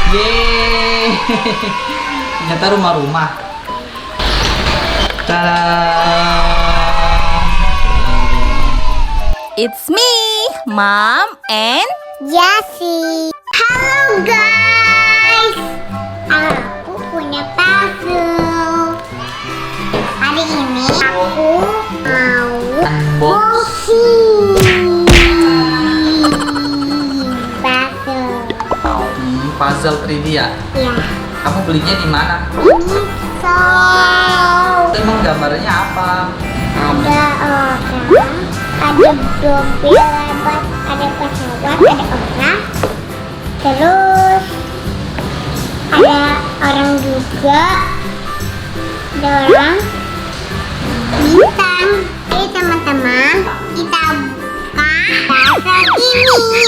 Yeay. Ternyata rumah-rumah. Tada. It's me, Mom and Jessie. Halo guys, aku punya puzzle. Hari ini aku mau unboxing puzzle. Puzzle 3D ya? Ya, Kamu belinya di mana? ini so Emang gambarnya apa? ada orang, ada mobil lebat, ada pesawat, ada orang, terus ada orang juga, ada orang bintang. Jadi teman-teman, kita buka puzzle ini.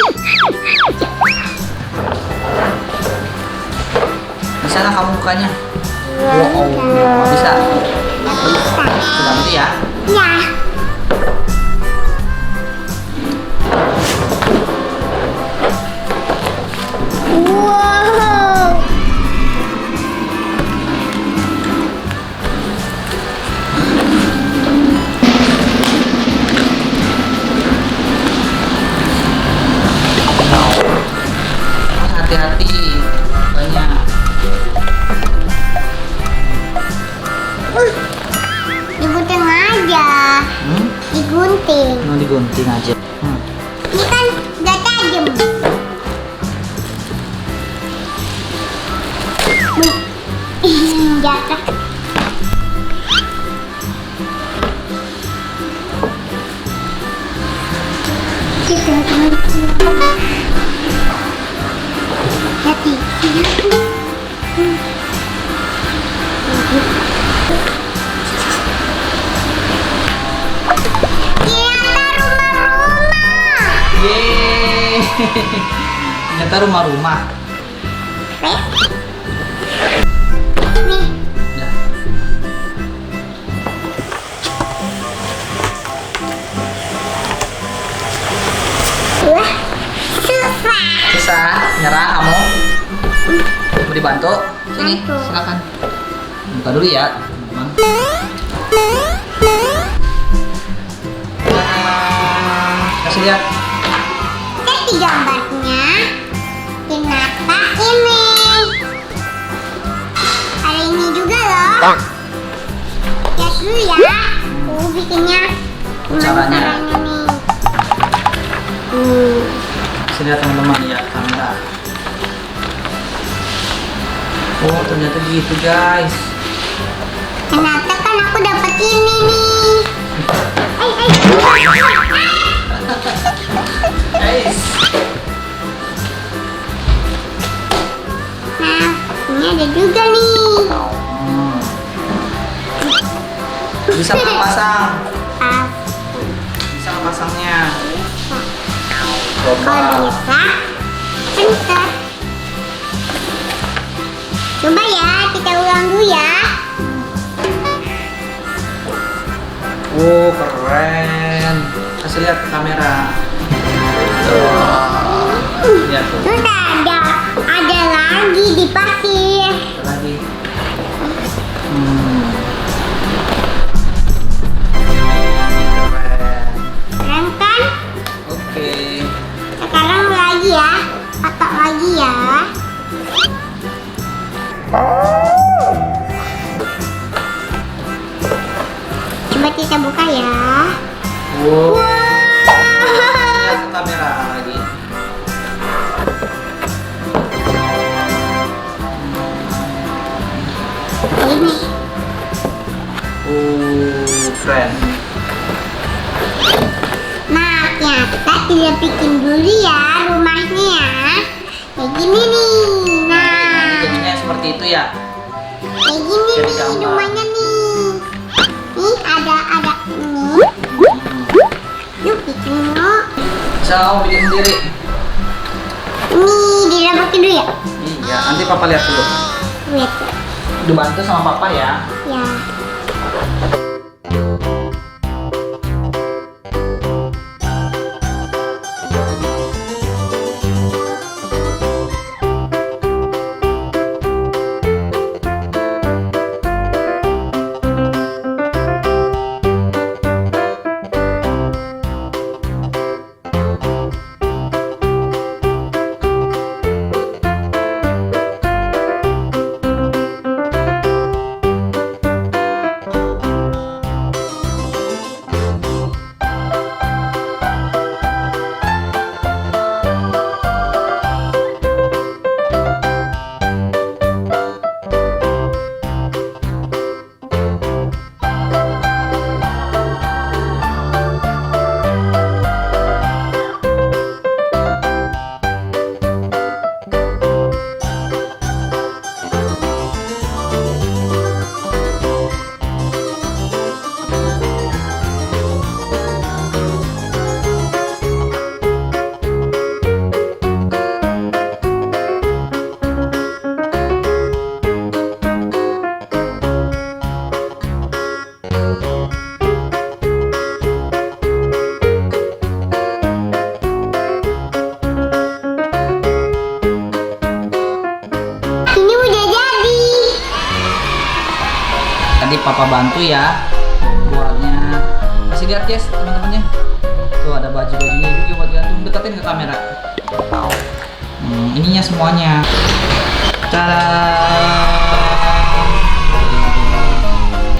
Bisa lah kamu bukanya? Wow, nggak bisa. Sudah nanti ya. Ya. Wow. Hati-hati, banyak. Digunting aja. Digunting. Mau digunting aja. Ini kan gak tajam. Jatuh. Hati. Yeay. Ternyata rumah-rumah. Nih, Ya. wah, susah. Susah, nyerah kamu? Mau dibantu? Sini, Bantu. silakan. Buka dulu ya, teman-teman. Kasih lihat. Jadi gambarnya ternyata ini. Ada ini juga loh. Ya dulu ya. Bikinnya gimana Caranya. nih? Kasih lihat teman-teman ya, kamera. Oh, ternyata gitu guys. Ternyata kan aku dapat ini nih. Guys. Nah, ini ada juga nih. Bisa nggak pasang? Ah, Bisa nggak pasangnya? kalau Coba. bisa, bentar. Coba ya, kita ulang dulu ya. Oh, keren. Kasih lihat ke kamera. Tuh. Lihat tuh. Terus ada lagi di pasir. Ada lagi. Keren. Keren kan? Oke. Sekarang lagi ya, kotak lagi ya. Coba kita buka ya. Wow. Lihat ke kamera lagi. Ini. Keren. Nah, ternyata kita bikin dulu ya rumahnya ya. Kayak gini nih. Nah, Jadinya seperti itu ya. kayak gini Jadi nih gambar. rumahnya nih. Nih ada ini. Yuk bikin dulu. Bisa kamu bikin sendiri. Ini dirabokin dulu ya. Iya, nanti papa lihat dulu. Lihat ya. Dibantu sama papa ya. Ya. papa bantu ya buatnya. Kasih lihat guys teman-temannya. Tuh ada baju-bajunya juga buat gantung. Deketin ke kamera. Ininya semuanya. Tada.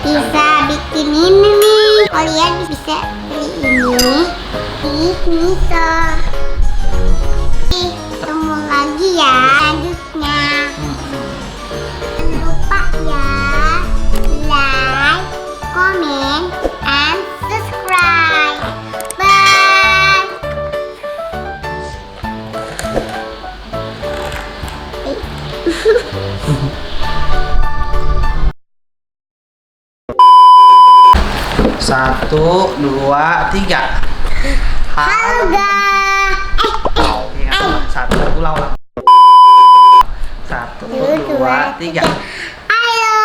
Bisa bikin ini nih. Kalian bisa beli ini. Bisa. Ketemu lagi ya selanjutnya. Jangan lupa ya, like, comment, and subscribe. Bye. 1, 2, 3. Halo guys. Satu, ulang. 1, 2, 3. Halo.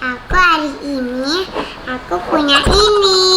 Aku hari ini aku punya ini.